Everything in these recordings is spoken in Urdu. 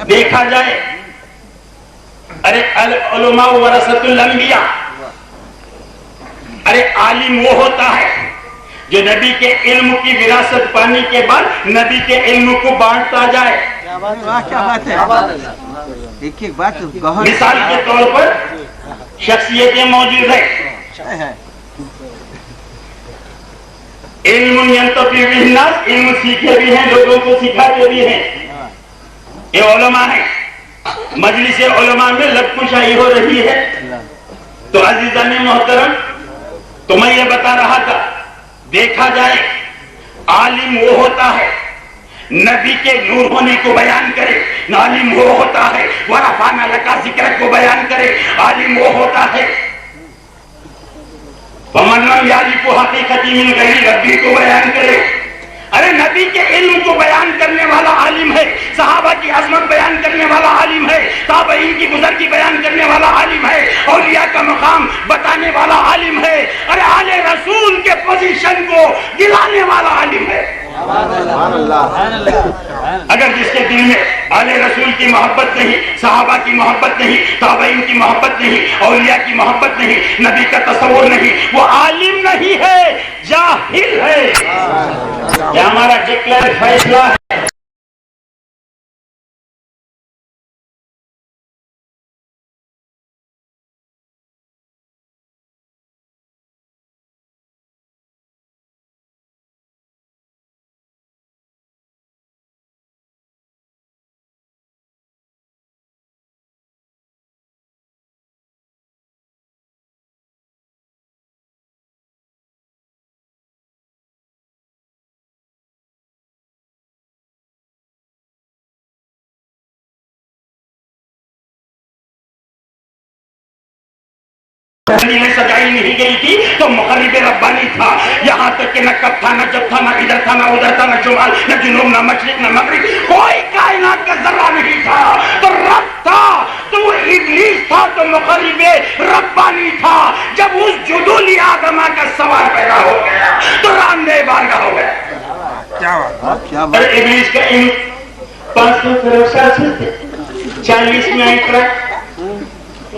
دیکھا جائے ارے العلماء ورثۃ الانبیاء، ارے عالم وہ ہوتا ہے جو نبی کے علم کی وراثت پانے کے بعد نبی کے علم کو بانٹتا جائے۔ مثال کے طور پر شخصیتیں موجود ہیں، علم ینتفع بہ الناس، علم سیکھے بھی ہیں، لوگوں کو سکھاتے بھی ہیں، یہ علماء ہیں۔ مجلس علماء میں لب کشائی ہو رہی ہے تو عزیزان محترم تو میں یہ بتا رہا تھا، دیکھا جائے عالم وہ ہوتا ہے نبی کے نور ہونے کو بیان کرے، عالم وہ ہوتا ہے ورفعنا لک ذکرک کو بیان کرے، عالم وہ ہوتا ہے ومن لم یعرف حقیقتی من غیر ربی کو بیان کرے۔ ارے نبی کے علم کو بیان کرنے والا عالم ہے، صحابہ کی عظمت بیان کرنے والا عالم ہے، تابعین کی بزرگی بیان کرنے والا عالم ہے، اولیاء کا مقام بتانے والا عالم ہے، ارے آل رسول کے پوزیشن کو دلانے والا عالم ہے۔ اگر جس کے دل میں آل رسول کی محبت نہیں، صحابہ کی محبت نہیں، تابعین کی محبت نہیں، اولیاء کی محبت نہیں، نبی کا تصور نہیں، وہ عالم نہیں ہے، جاہل ہے۔ یہ ہمارا ڈکلیئر فیصلہ ہے۔ میں سجائی نہیں گئی تھی تو مغرب ربانی تھا، یہاں تک کہ نہ کب تھا، نہ جب تھا، نہ ادھر تھا، نہ ادھر تھا، نہ شمال، نہ جنوب، نہ مشرق، نہ مغرب، کوئی کائنات کا ذرہ نہیں تھا تو رب تھا، تو وہ ابلیس تھا تو مغرب ربانی تھا۔ جب اس جدولی آدمہ کا سوال پیدا ہو گیا تو راندے بارگاہ ہو گیا۔ اور ابلیس کا علم 500 کروڑ سال سے تھے، 40 میں انٹرا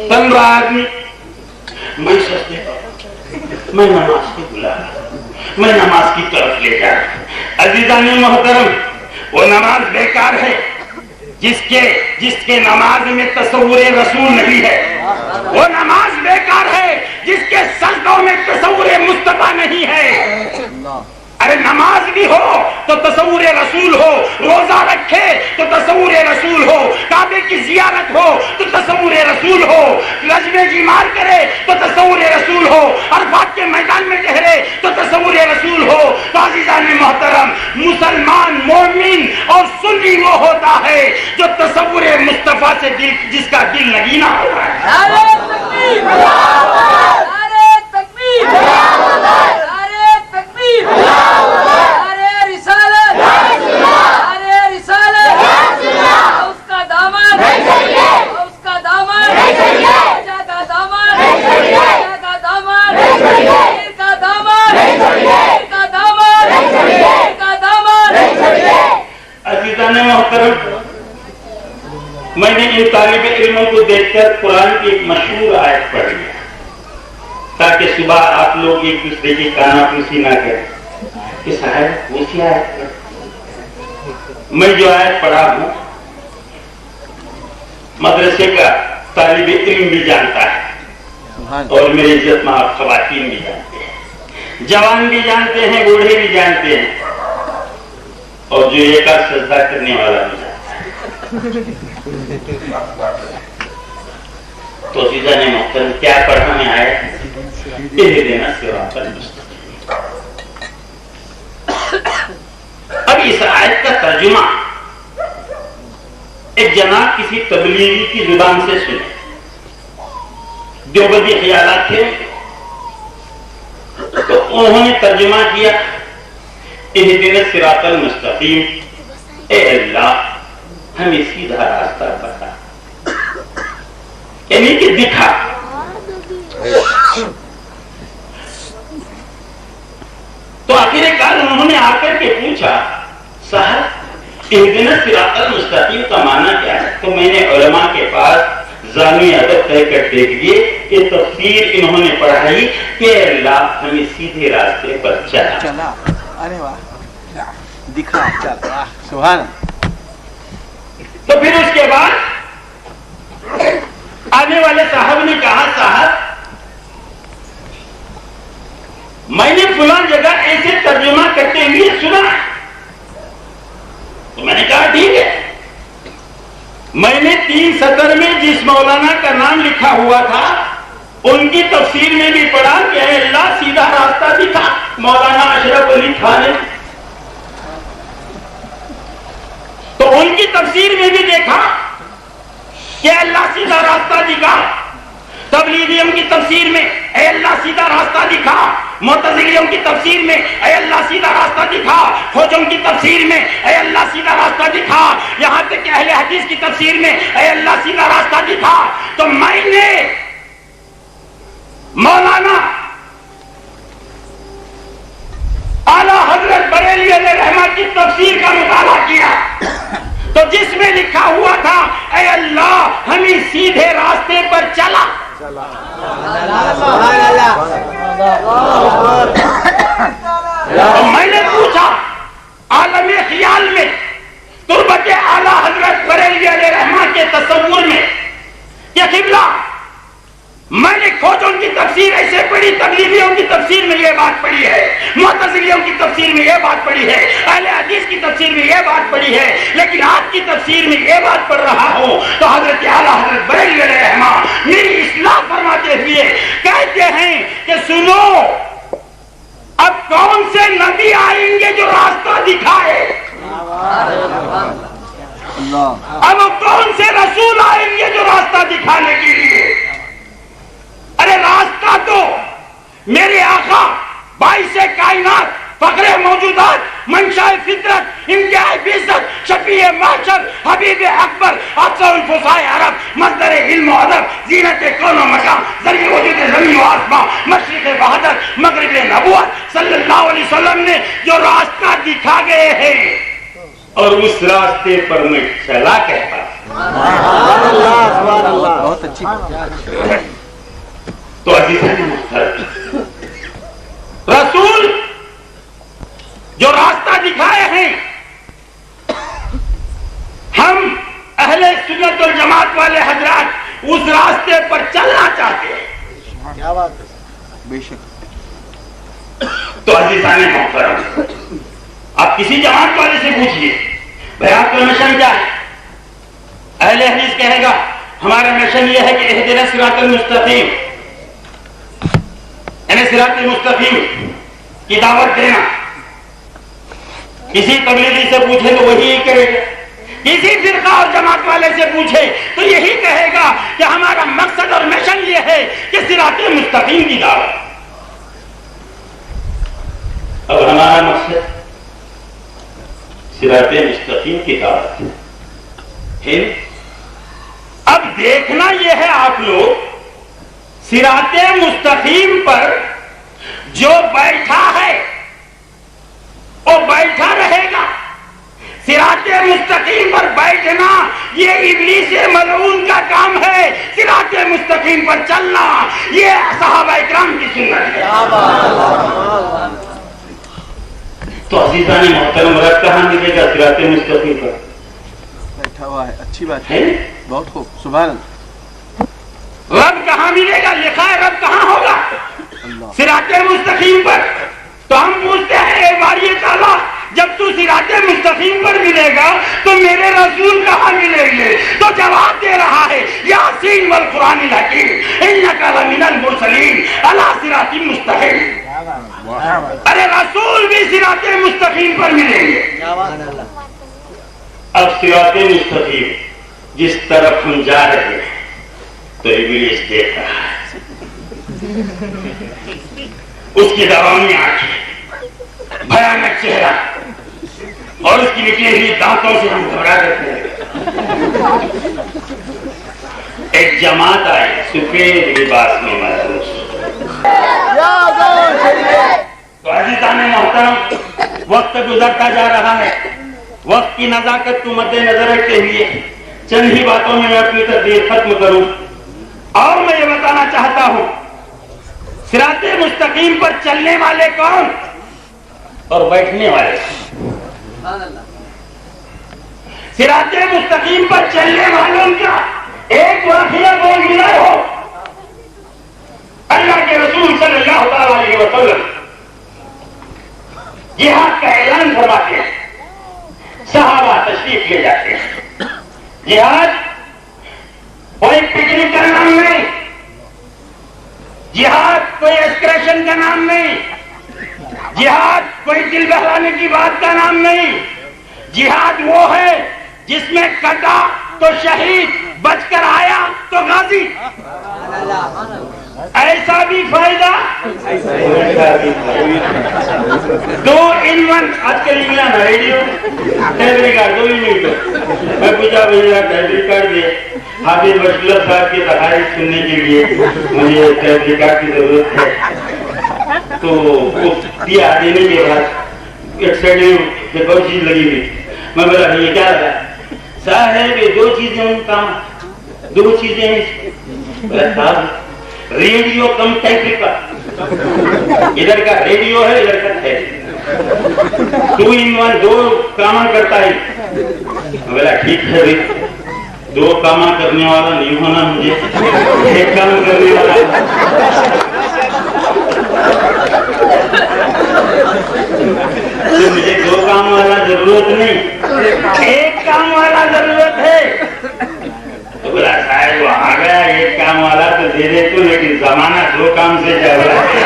15 آدمی، میں سجدے میں نماز کی بلا میں نماز کی طرف لے جا رہا۔ عزیزان محترم، وہ نماز بیکار ہے جس کے نماز میں تصور رسول نہیں ہے، وہ نماز بیکار ہے جس کے سجدوں میں تصور مصطفیٰ نہیں ہے۔ ارے نماز بھی ہو تو تصور رسول ہو، روزہ رکھے تو تصور رسول ہو، کعبے کی زیارت ہو تو تصور رسول ہو، رجم جمار کرے تو تصور رسول ہو، عرفات کے میدان میں ٹھہرے تو تصور رسول ہو۔ تو عزیزان محترم، مسلمان مومن اور سنی وہ ہوتا ہے جو تصور مصطفیٰ سے جس کا دل نگینا ہوتا ہے۔ نعرہ تکبیر، نعرہ تکبیر، نعرہ تکبیر، نعرہ رسالت، نعرہ رسالت، اس کا دامن، اس کا دامن، جا کا دامن، جا کا دامن، پیر کا دامن، پیر کا دامن، پیر کا دامن۔ عزیزان محترم، میں نے ان طالب علموں کو دیکھ کر قرآن کی ایک مشہور آیت پڑھی ہے تاکہ صبح آپ لوگ ایک دوسرے کی کانا پوسی نہ کریں کہ صاحب کون سی آیت پڑھی۔ میں جو آیت پڑھا ہوں مدرسے کا طالب علم بھی جانتا ہے اور میری عزت میں آپ خواتین بھی جانتے ہیں، جوان بھی جانتے ہیں، بوڑھے بھی جانتے ہیں، اور جو ایک آدھ سجدہ کرنے والا بھی جانتا ہے۔ تو عزیزان محترم، کیا پڑھا میں آیا اہدنا الصراط المستقیم۔ اب اس آیت کا ترجمہ ایک جناب کسی تبلیغی کی زبان سے سنے، دیوبندی خیالات تھے تو انہوں نے ترجمہ کیا اہدنا الصراط المستقیم، اے اللہ ہمیں سیدھا راستہ بتا، یعنی کہ دکھا۔ تو آخر کار انہوں نے آ کر کے پوچھا، صاحب اہدنا الصراط المستقیم کا معنی کیا ہے؟ تو میں نے علماء کے پاس زامی ادب طے کر دیکھ لیے کہ تفسیر انہوں نے پڑھائی کہ اللہ ہمیں سیدھے راستے پر چلا. ارے واہ دکھا چل سبحان. تو پھر اس کے بعد آنے والے صاحب نے کہا صاحب میں نے فلان جگہ ایسے ترجمہ کرتے ہوئے سنا. تو میں نے کہا ٹھیک ہے. میں نے 3 سطر میں جس مولانا کا نام لکھا ہوا تھا ان کی تفسیر میں بھی پڑھا کہ اے اللہ سیدھا راستہ دکھا. مولانا اشرف علی خان نے تو ان کی تفسیر میں بھی دیکھا کہ اللہ سیدھا راستہ دکھا. تبلیغیوں کی تفسیر میں اے اللہ سیدھا راستہ دکھا. معتزلیوں کی تفسیر میں اے اللہ سیدھا راستہ دکھا. فوجوں کی تفسیر میں اے اللہ سیدھا راستہ دکھا. یہاں تک کہ اہل حدیث کی تفسیر میں اے اللہ سیدھا راستہ دکھا. تو میں نے مولانا اعلیٰ حضرت بریلوی علیہ رحمہ کی تفسیر کا مطالعہ کیا تو جس میں لکھا ہوا تھا اے اللہ ہمیں سیدھے راستے پر چلا. میں نے پوچھا عالم خیال میں تربت اعلیٰ حضرت بریلوی علیہ رحمہ کے تصور میں یہ قبلہ میں نے کھوجوں کی تفسیر ایسے پڑھی. تبلیغیوں کی تفسیر میں یہ بات پڑھی ہے. معتزلیوں کی تفسیر میں یہ بات پڑھی ہے. اہل حدیث کی تفسیر میں یہ بات پڑھی ہے. لیکن آپ کی تفسیر میں یہ بات پڑھ رہا ہوں تو حضرت اعلیٰ حضرت بریلوی علیہ رحمہ میری اصلاح فرماتے ہوئے کہتے ہیں کہ سنو اب کون سے نبی آئیں گے جو راستہ دکھائے. اب کون سے رسول آئیں گے جو راستہ دکھانے کے لیے. ارے راستہ تو میرے آقا باعث کائنات فخر موجودات منشاء فطرت انتہائی بعزت شفیع محشر حبیب اکبر افضل الفصاح عرب مصدر علم و ادب زینت کون و مکان ذریعہ وجود زمین و آسمان مشرق بہادر مغرب نبوت صلی اللہ علیہ وسلم نے جو راستہ دکھا گئے ہیں اور اس راستے پر میں چلا کہتا. بہت اچھی بات. تو عزیزان محترم رسول جو راستہ دکھائے ہیں ہم اہل سنت والجماعت والے حضرات اس راستے پر چلنا چاہتے ہیں. کیا بات ہے بے شک. تو عزیزان محترم آپ کسی جماعت والے سے پوچھئے بھائی آپ کا مشن کیا ہے. اہل حدیث کہے گا ہمارا مشن یہ ہے کہ اہدنا الصراط المستقیم یعنی صراط مستقیم کی دعوت دینا. کسی تبلیغی سے پوچھے تو وہی ہی کرے گا. کسی فرقہ اور جماعت والے سے پوچھے تو یہی کہے گا کہ ہمارا مقصد اور مشن یہ ہے کہ صراط مستقیم کی دعوت. اب ہمارا مقصد صراط مستقیم کی دعوت ہے. اب دیکھنا یہ ہے آپ لوگ صراط مستقیم پر جو بیٹھا ہے وہ بیٹھا رہے گا. صراط مستقیم پر بیٹھنا یہ ابلیس ملعون کا کام ہے. صراط مستقیم پر چلنا یہ صحابہ اکرام کی سنت ہے. تو عزیزان محترم رب کہاں ملے گا صراط مستقیم پر؟ بیٹھا ہوا ہے. اچھی بات ہے. بہت خوب سبحان اللہ. رب کہاں ملے گا؟ لکھا ہے رب کہاں ہوگا؟ صراط مستقیم پر. تو ہم پوچھتے ہیں اے باری تعالیٰ جب تو صراط مستقیم پر ملے گا تو میرے رسول کہاں ملیں گے؟ تو جواب دے رہا ہے یاسین والقرآن الحکیم انک لمن المرسلین علی صراط مستقیم. ارے رسول بھی صراط مستقیم پر ملیں گے. اب صراط مستقیم جس طرف ہم جا رہے ہیں تو ابلیس دیکھ رہا ہے. اس کی دوامی آنکھیں بھیانک چہرہ اور اس کی نکلی ہوئی دانتوں سے ہم گھبرا کرتے ہیں. ایک جماعت آئی سفید لباس میں ملبوس. تو عزیزان محترم وقت گزرتا جا رہا ہے. وقت کی نزاکت کو مد نظر رکھتے ہوئے چند ہی باتوں میں اپنی تقریر ختم کروں اور میں یہ بتانا چاہتا ہوں صراط مستقیم پر چلنے والے کون اور بیٹھنے والے صراط مستقیم پر چلنے والوں کا ایک واقعہ کوئی ملا ہو اللہ کے رسول صلی اللہ علیہ وسلم جہاد کا اعلان فرماتے ہیں صحابہ تشریف لے جاتے ہیں جہاد کوئی پکنک کا نام نہیں جہاد کوئی ایکسکرشن کا نام نہیں جہاد کوئی دل بہلانے کی بات کا نام نہیں جہاد وہ ہے جس میں کٹا تو شہید بچ کر آیا تو غازی ایسا بھی فائدہ دو ان ون آج کل ملا نا ریڈیو ٹیپ ریکارڈ 2 منٹ میں پوچھا بھیا ٹیپ ریکارڈ دے حافظ بشیر صاحب کی تقاریر سننے کے لیے مجھے ٹیپ ریکارڈ کی ضرورت ہے تو دیا دینے کے بعد ایک سائڈ میں بہت چیز لگی ہوئی میں بولا یہ کیا لگا صاحب یہ 2 چیزیں کام 2 چیزیں صاحب ریڈیو کم ٹیپ ریکارڈ ادھر کا ریڈیو ہے ادھر کا ٹیپ 2 in 1 2 کام کرتا ہے بولا ٹھیک ہے 2 کام کرنے والا نہیں ہونا مجھے 1 کام کرنے والا تو مجھے 2 کام والا ضرورت نہیں 1 کام والا ضرورت ہے تو بولا صاحب وہ آ گیا 1 کام والا تو دے دے تو لیکن زمانہ 2 کام سے چل رہا ہے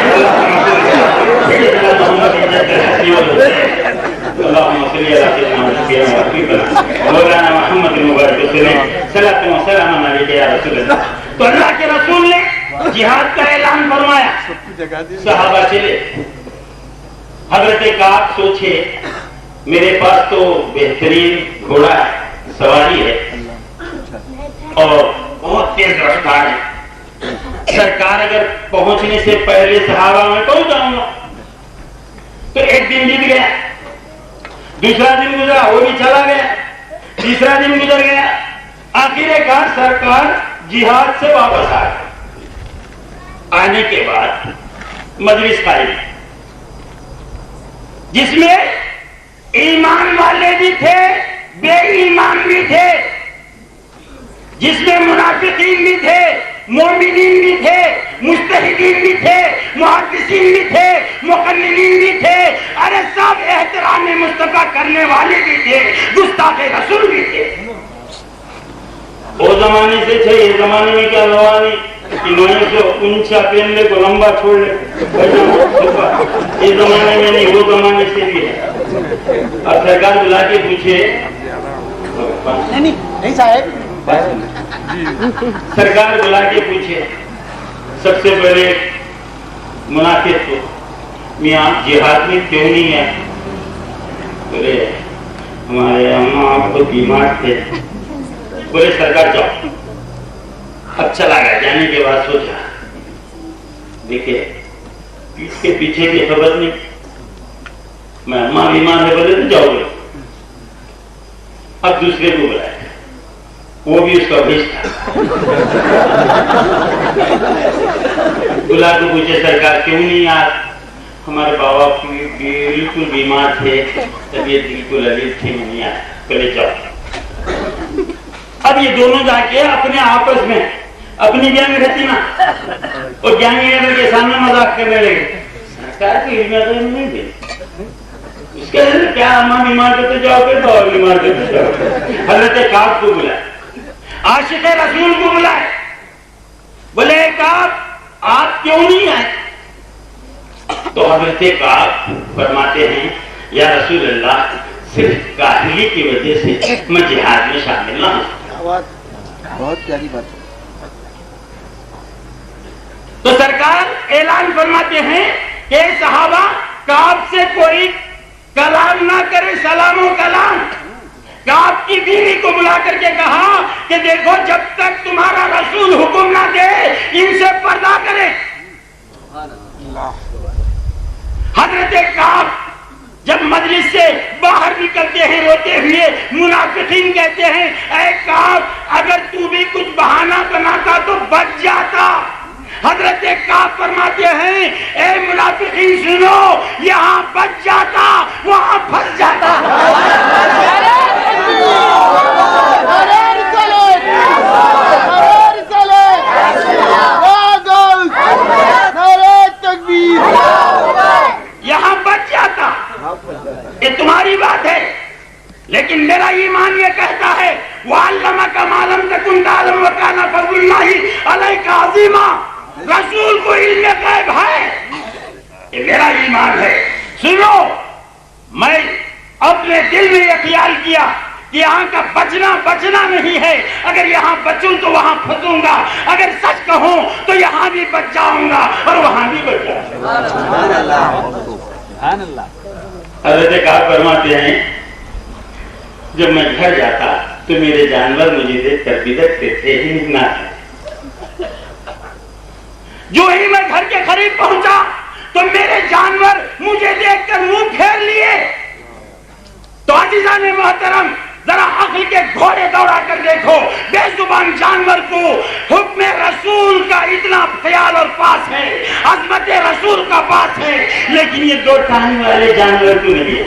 مولانا محمد مبارک صلاۃ و سلام علیک یا رسول اللہ. تو اللہ کے رسول نے جہاد کا اعلان فرمایا صحابہ چلے. حضرت کعب سوچے میرے پاس تو بہترین گھوڑا سواری ہے اور بہت تیز رفتار ہے, سرکار اگر پہنچنے سے پہلے صحابہ میں پہنچ جاؤں گا تو 1 دن بیت گیا, دوسرا دن گزرا وہ بھی چلا گیا, تیسرا دن گزر گیا, آخر کار سرکار جہاد سے واپس آ گئے. آنے کے بعد مجلس قائم جس میں ایمان والے بھی تھے بے ایمان بھی تھے, جس میں منافقین بھی تھے مومنین بھی تھے مجتہدین بھی تھے محدثین بھی تھے مقلدین بھی تھے, ارے سب احترام مصطفیٰ کرنے والے بھی تھے, گستاخ رسول بھی تھے. وہ زمانے سے تھے, یہ زمانے میں کیا زمانے کہ نوئے سے اونچا پہن لے کو لمبا چھوڑ لے, یہ زمانے میں نہیں وہ زمانے سے بھی ہے. اب سرکار بلا کے پوچھے نہیں صاحب سرکار بلا کے پوچھے سب سے پہلے منافق کو میاں جہاد میں کیوں نہیں ہے؟ بولے ہمارے اماں آپ کو بیمار تھے. بولے سرکار جاؤ. اب چلا گیا, جانے کے بعد سوچا دیکھے اس کے پیچھے کی خبر نہیں, میں اماں بیمار ہے بولے تو جاؤ گے. اب دوسرے کو بلایا, وہ بھی اس کا بھیج تھا, بلا کے پوچھے سرکار کیوں نہیں آج؟ ہمارے بابا بالکل بیمار تھے, طبیعت بالکل عزیز تھی, نہیں آیا. پہلے جاؤ. اب یہ دونوں جا کے اپنے آپس میں اپنی گینگ رہتی نا, اور گینگ لیڈر کے سامنے مذاق کرنے لگے. سرکار کو علم نہیں دے, اس کے اندر کیا اماں بیمار کرتے جاؤ گے تو اور بیمار کرتے جاؤ گے. حضرت کعب کو بلائے, عاشق رسول کو بلائے, بولے کعب آپ کیوں نہیں آئے؟ تو حضرت کعب فرماتے ہیں یا رسول اللہ صرف کاہلی کی وجہ سے میں جہاد میں شامل نہ ہوں. بہت پیاری بات. تو سرکار اعلان فرماتے ہیں کہ صحابہ کعب سے کوئی کلام نہ کرے, سلام و کلام. کعب کی بیوی کو بلا کر کے کہا کہ دیکھو جب تک تمہارا رسول حکم نہ دے ان سے پردہ کرے. حضرت کعب جب مجلس سے باہر نکلتے ہیں روتے ہوئے منافقین کہتے ہیں اے کعب اگر تو بھی کچھ بہانہ بناتا تو بچ جاتا. حضرت کعب فرماتے ہیں اے منافقین سنو یہاں بچ جاتا وہاں پھنس جاتا. یہاں بچ جاتا. یہ تمہاری بات ہے لیکن میرا ایمان یہ کہتا ہے وَعَلَّمَكَ مَا لَمْ تَكُنْ تَعْلَمُ وَكَانَ فَضْلُ اللَّهِ عَلَيْكَ عَظِيمًا. رسول کو علم غیب ہے. یہ میرا ایمان ہے. سنو میں اپنے دل میں یہ خیال کیا کہ یہاں کا بچنا نہیں ہے. اگر یہاں بچوں تو وہاں پھنسوں گا. اگر سچ کہوں تو یہاں بھی بچ جاؤں گا اور وہاں بھی بچ جاؤں گا. سبحان اللہ. حضرت کعب فرماتے ہیں جب میں گھر جاتا تو میرے جانور مجھے دیکھ کر بدکتے تھے ہی. جو ہی میں گھر کے قریب پہنچا تو میرے جانور مجھے دیکھ کر منہ پھیر لیے. تو عزیزان محترم ذرا عقل کے گھوڑے دوڑا کر دیکھو بے زبان جانور کو حکم رسول کا اتنا خیال اور پاس ہے, عظمت رسول کا پاس ہے, لیکن یہ دو ٹانگ والے جانور کیوں نہیں.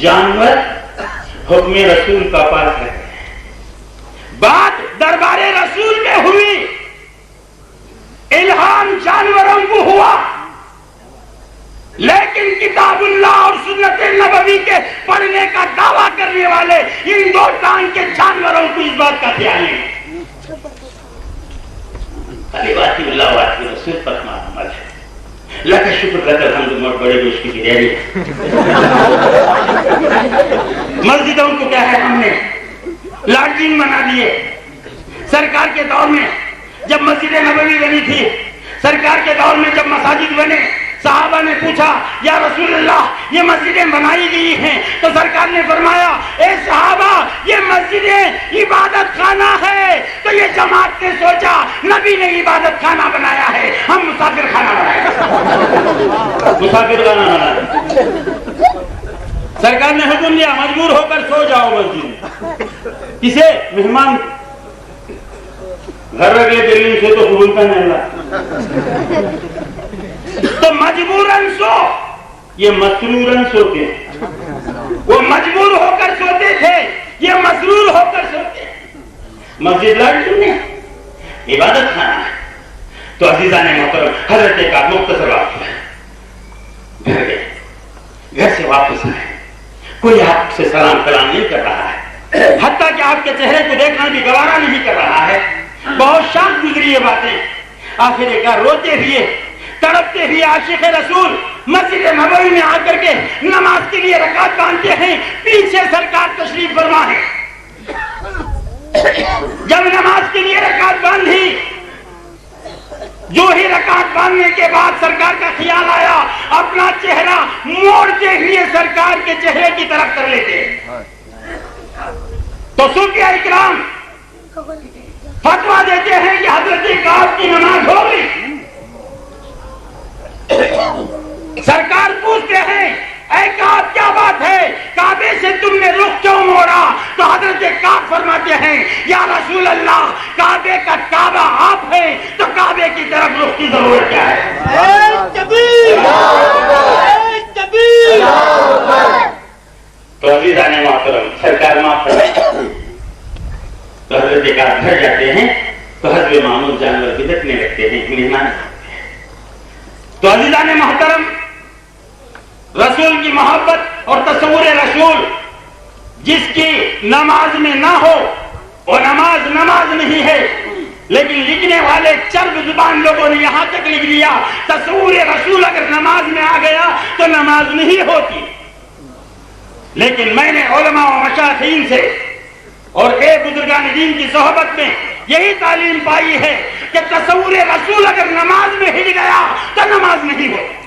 جانور حکم رسول کا پاس ہے. بات دربار رسول میں ہوئی, الہام جانوروں کو ہوا, لیکن کتاب اللہ اور سنت نبوی کے پڑھنے کا دعویٰ کرنے والے ان دو ٹانگ کے جانوروں کو اس بات کا خیال نہیں. واطی اللہ واطی رسول پر ہمارا عمل ہے. اللہ کا شکر لکھ الحمد بہت بڑے گوشت کی بریانی. مسجدوں کو کیا ہے ہم نے لارجنگ بنا دیے. سرکار کے دور میں جب مسجد نبوی بنی تھی, سرکار کے دور میں جب مساجد بنے, صحابہ نے پوچھا یا رسول اللہ یہ مسجدیں بنائی گئی ہیں تو سرکار نے فرمایا اے صحابہ یہ مسجدیں عبادت خانہ ہے. تو یہ جماعت نے سوچا نبی نے عبادت خانہ بنایا ہے, ہم مسافر خانہ بنائیں. مسافر خانہ بنایا. سرکار نے حکم دیا مجبور ہو کر سو جاؤ مسجد میں. کسے؟ مہمان. گھر رکھے دلی سے تو قبول کا نہیں. تو مجبوراً سو, یہ مسروراً سوتے. وہ مجبور ہو کر سوتے تھے, یہ مسرور ہو کر سوتے. مسجد لڑکی نے عبادت خانہ ہے. تو عزیزان محترم حضرت کا مختصر واقعہ ہے. گھر گئے, گھر سے واپس آئے, کوئی آپ سے سلام کلام نہیں کر رہا ہے, حتیٰ کہ آپ کے چہرے کو دیکھنا بھی گوارا نہیں کر رہا ہے. بہت شاک گزری یہ باتیں. آخر ایک روتے ہوئے تڑپتے ہوئے عاشق رسول مسجد نبوی میں آ کر کے نماز کے لیے رکعت باندھتے ہیں. پیچھے سرکار تشریف فرما ہے. جب نماز کے لیے رکعت باندھی, جو ہی رکعت باندھنے کے بعد سرکار کا خیال آیا اپنا چہرہ موڑتے ہوئے سرکار کے چہرے کی طرف کر لیتے. تو صوفیاء اکرام فتویٰ دیتے ہیں کہ حضرت کعب کی نماز ہو گئی. سرکار پوچھتے ہیں اے کعب کیا بات ہے, کعبے سے تم نے رخ کیوں موڑا؟ تو حضرت کعب فرماتے ہیں یا رسول اللہ کعبے کا کعبہ آپ ہیں تو کعبے کی طرف رخ کی ضرورت کیا ہے؟ تو عزیزان محترم سرکار معاف فرمائے. تو حضرت کعب گھر جاتے ہیں تو حضرت معمول جانور بدکنے لگتے ہیں, مہمان. تو عزیزان محترم رسول کی محبت اور تصور رسول جس کی نماز میں نہ ہو وہ نماز نہیں ہے. لیکن لکھنے والے چرب زبان لوگوں نے یہاں تک لکھ دیا تصور رسول اگر نماز میں آ گیا تو نماز نہیں ہوتی. لیکن میں نے علماء و مشائخین سے اور اے بزرگان دین کی صحبت میں یہی تعلیم پائی ہے کہ تصور رسول اگر نماز میں ہل گیا تو نماز نہیں ہوتی.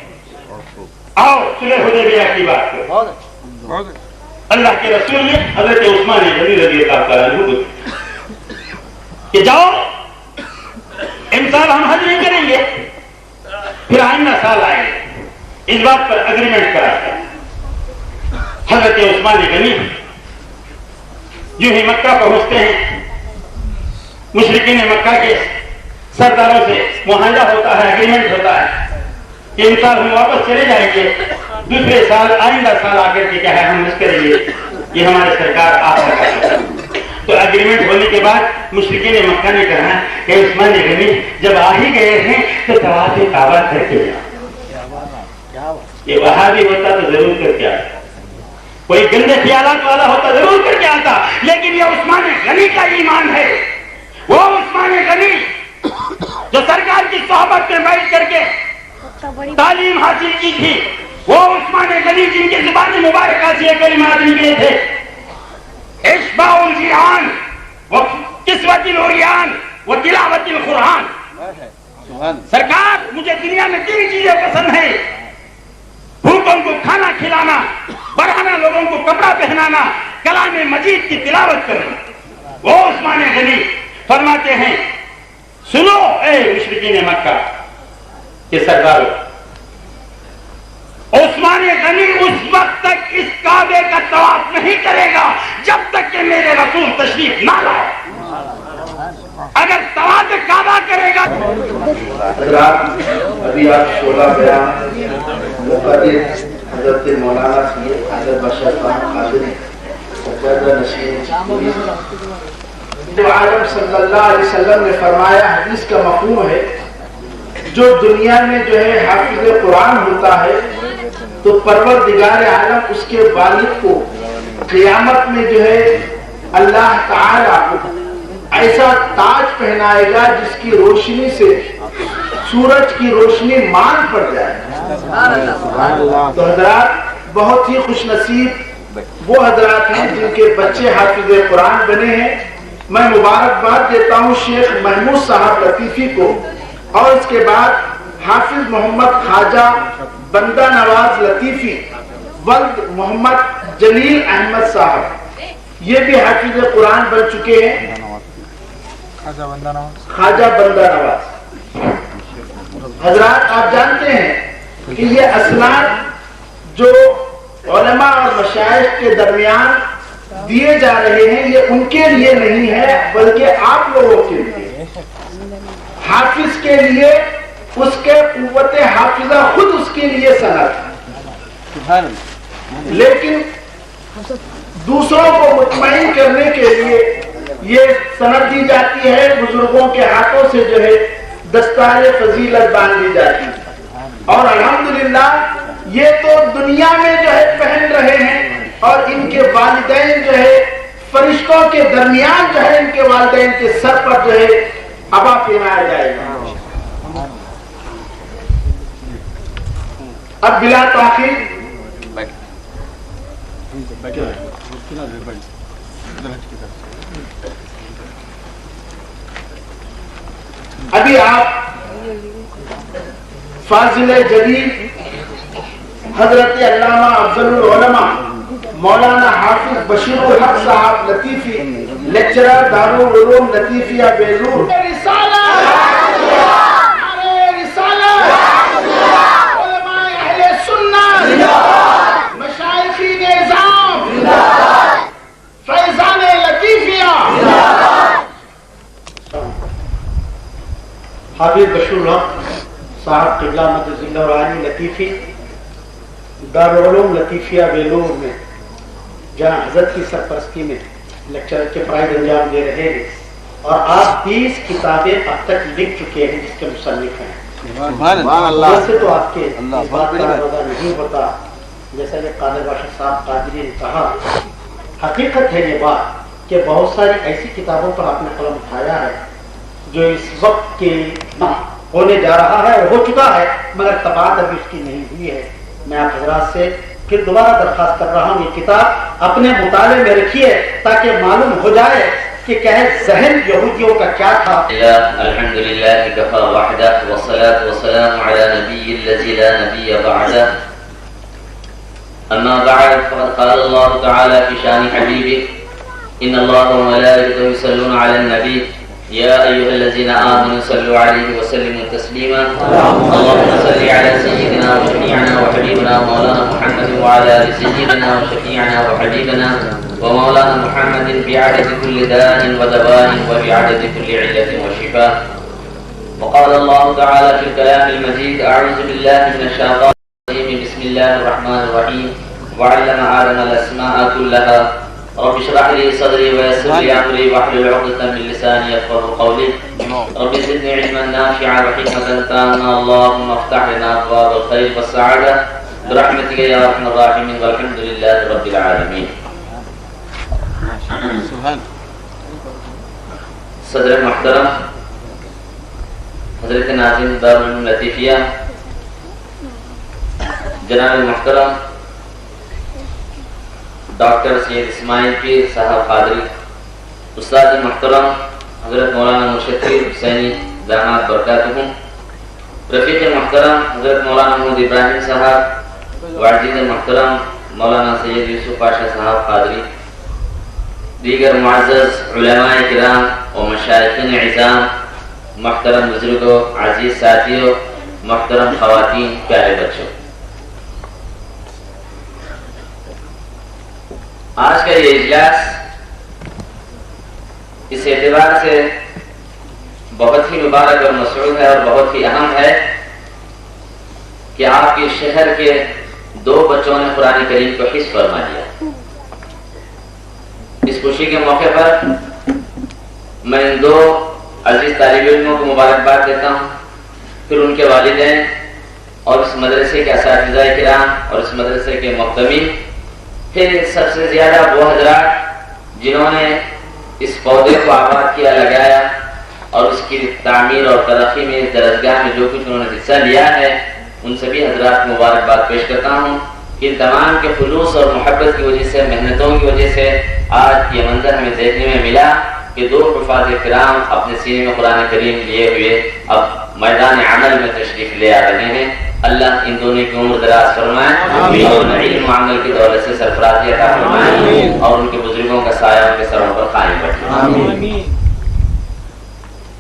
آؤ صلح حدیبیہ کی بات کرو. اللہ کے رسول نے حضرت عثمان غنی رضی اللہ تعالیٰ عنہ کہ جاؤ ان سال ہم حج نہیں کریں گے, پھر آئندہ سال آئیں گے. اس بات پر اگریمنٹ کرا تھا. حضرت عثمان غنی جو ہی مکہ پہنچتے ہیں، مشرکین مکہ کے سرداروں سے معاہدہ ہوتا ہے، اگریمنٹ ہوتا ہے کہ ان سال ہم واپس چلے جائیں گے، دوسرے سال آئندہ سال آ کر کے کیا ہے ہم اس کریں گے، یہ ہماری سرکار آپ کا. تو اگریمنٹ ہونے کے بعد مشرکین مکہ نے کہا کہ عثمان غنی جب آ ہی گئے ہیں تو طواف کعبہ کر کے جاؤ. یہ وہاں بھی ہوتا تو ضرور کر کے آتا، کوئی گندے خیالات والا ہوتا ضرور کر کے آتا، لیکن یہ عثمان غنی کا ایمان ہے. وہ عثمان غنی جو سرکار کی صحبت میں بیٹھ کر کے تعلیم حاصل کی تھی، وہ عثمان غنی جن کی زبان مبارکہ سے کلمات نکلے تھے، اشباع الجیعان و کسوۃ العریان و تلاوت القرآن. سرکار مجھے دنیا میں 3 چیزیں پسند ہیں: بھوکوں کو کھانا کھلانا، بڑھانا لوگوں کو کپڑا پہنانا، کلام مجید کی تلاوت کرنا. وہ عثمان غنی فرماتے ہیں سنو اے مشرکین مکہ کے سرداروں، عثمان غنی اس وقت تک اس کعبے کا طواف نہیں کرے گا جب تک کہ میرے رسول تشریف نہ لائے. اگر طواف کعبہ کرے گا. ابھی آپ شعلہ بیان مقدر حضرت مولانا سید حضرت بشر خان قادری سجادہ نشین جو عالم صلی اللہ علیہ وسلم نے فرمایا، حدیث کا مفہوم ہے جو دنیا میں جو ہے حافظ قرآن ہوتا ہے تو پروردگار عالم اس کے والد کو قیامت میں جو ہے اللہ تعالی ایسا تاج پہنائے گا جس کی روشنی سے سورج کی روشنی مان پڑ جائے. تو حضرات بہت ہی خوش نصیب وہ حضرات ہیں جن کے بچے حافظ قرآن بنے ہیں. میں مبارکباد دیتا ہوں شیخ محمود صاحب لطیفی کو، اور اس کے بعد حافظ محمد خواجہ بندہ نواز لطیفی ولد محمد جلیل احمد صاحب، یہ بھی حافظ قرآن بن چکے ہیں. خواجہ بندہ نواز حضرات آپ جانتے ہیں کہ یہ اسناد جو علماء اور مشائخ کے درمیان دیے جا رہے ہیں یہ ان کے لیے نہیں ہے بلکہ آپ لوگوں کے لیے. حافظ کے لیے اس کے قوت حافظہ خود اس کے لیے سند، لیکن دوسروں کو مطمئن کرنے کے لیے یہ سند دی جاتی ہے، بزرگوں کے ہاتھوں سے جو ہے دستار فضیلت باندھ دی جاتی ہے. اور الحمدللہ یہ تو دنیا میں جو ہے پہن رہے ہیں، اور ان کے والدین جو ہے فرشتوں کے درمیان جو ہے ان کے والدین کے سر پر جو ہے عبا پہنایا جائے گا. اب بلا تاخیر ابھی آپ فاضل جلیل حضرت علامہ افضل العلماء مولانا حافظ بشیر الحق صاحب لطیفی لیکچرر دارالعلوم لطیفیہ بیلور علماء اہل سنت مشائخین نظام فیضان لطیفیہ حافظ بشیر الحق صاحب قبلہ مدد ذلہ العالی لطیفی دارالعلوم لطیفیہ بیلور میں جہاں حضرت کی سرپرستی میں لیکچر کے فرائض انجام دے رہے ہیں، اور آپ 20 کتابیں اب تک لکھ چکے ہیں جس کے مصنف ہیں. ویسے تو آپ کے بات کا اندازہ نہیں ہوتا، جیسا کہ قادر باشا صاحب قادری نے کہا، حقیقت ہے یہ بات کہ بہت ساری ایسی کتابوں پر آپ نے قلم اٹھایا ہے جو اس وقت کے ہونے جا رہا ہے اور ہو چکا ہے، مگر طباعت ابھی اس کی نہیں ہوئی ہے. میں آپ حضرات سے پھر دوبارہ درخواست کر رہا ہوں یہ کتاب اپنے مطالعے میں رکھیے تاکہ معلوم ہو جائے کہ ذہن یہودیوں کا کیا تھا. الحمدللہ کفا وحدہ والصلاة والسلام علی نبی الذی لا نبی بعدہ. اما بعد فقد قال اللہ تعالی فی شان حبیبہ ان اللہ وملائکته یصلون علی النبی يا أيها الذين آمنوا صلوا عليه وسلموا تسليما اللهم صل على سيدنا وشفيعنا وحبيبنا مولانا محمد وعلى آل سيدنا وشفيعنا وحبيبنا ومولانا محمد بعدد كل داء ودواء وبعدد كل علة وشفاء. وقال الله تعالى في الكلام المجيد أعوذ بالله من الشيطان الرجيم بسم الله الرحمن الرحيم وعلم آدم الأسماء كلها رب اشرح لي صدري ويسر لي امري واحلل عقدة من لساني يفقهوا قولي رب زدني علما نافعا وحكمة تاما اللهم افتح لنا ابواب الخير والسعادة برحمتك يا ارحم الراحمين والحمد لله رب العالمين. صدر محترم حضرت ناظم دارالعلوم لطیفیہ جناب محترم ڈاکٹر سید اسماعیل پیر صاحب قادری، استاد محترم حضرت مولانا مرشد پیر حسینی داماد برکاتہم، رفیق محترم حضرت مولانا محمد ابراہیم صاحب، وعزیز محترم مولانا سید یوسف پاشا صاحب قادری، دیگر معزز علماء کرام و مشائخین عظام، محترم بزرگوں، عزیز ساتھیوں، محترم خواتین، پیارے بچوں، آج کا یہ اجلاس اس اعتبار سے بہت ہی مبارک اور مسعود ہے اور بہت ہی اہم ہے کہ آپ کے شہر کے 2 بچوں نے قرآن کریم کو حفظ فرما لیا. اس خوشی کے موقع پر میں ان 2 عزیز طالب علموں کو مبارکباد دیتا ہوں، پھر ان کے والدین اور اس مدرسے کے اساتذہ کرام اور اس مدرسے کے محتمین، پھر سب سے زیادہ وہ حضرات جنہوں نے اس پودے کو آباد کیا، لگایا اور اس کی تعمیر اور ترقی میں اس درسگاہ میں جو کچھ انہوں نے حصہ لیا ہے، ان سبھی حضرات کو مبارکباد پیش کرتا ہوں کہ تمام کے خلوص اور محبت کی وجہ سے، محنتوں کی وجہ سے آج یہ منظر ہمیں دیکھنے میں ملا کہ 2 حفاظ کرام اپنے سینے میں قرآن کریم لیے ہوئے اب میدان عمل میں تشریف لے آ رہے ہیں. اللہ ان دونوں کی عمر دراز فرمائے اور علم و عمل کی دولت سے سرفرازی عطا فرمائے اور ان کے بزرگوں کا سایہ ان کے سروں پر قائم رکھے.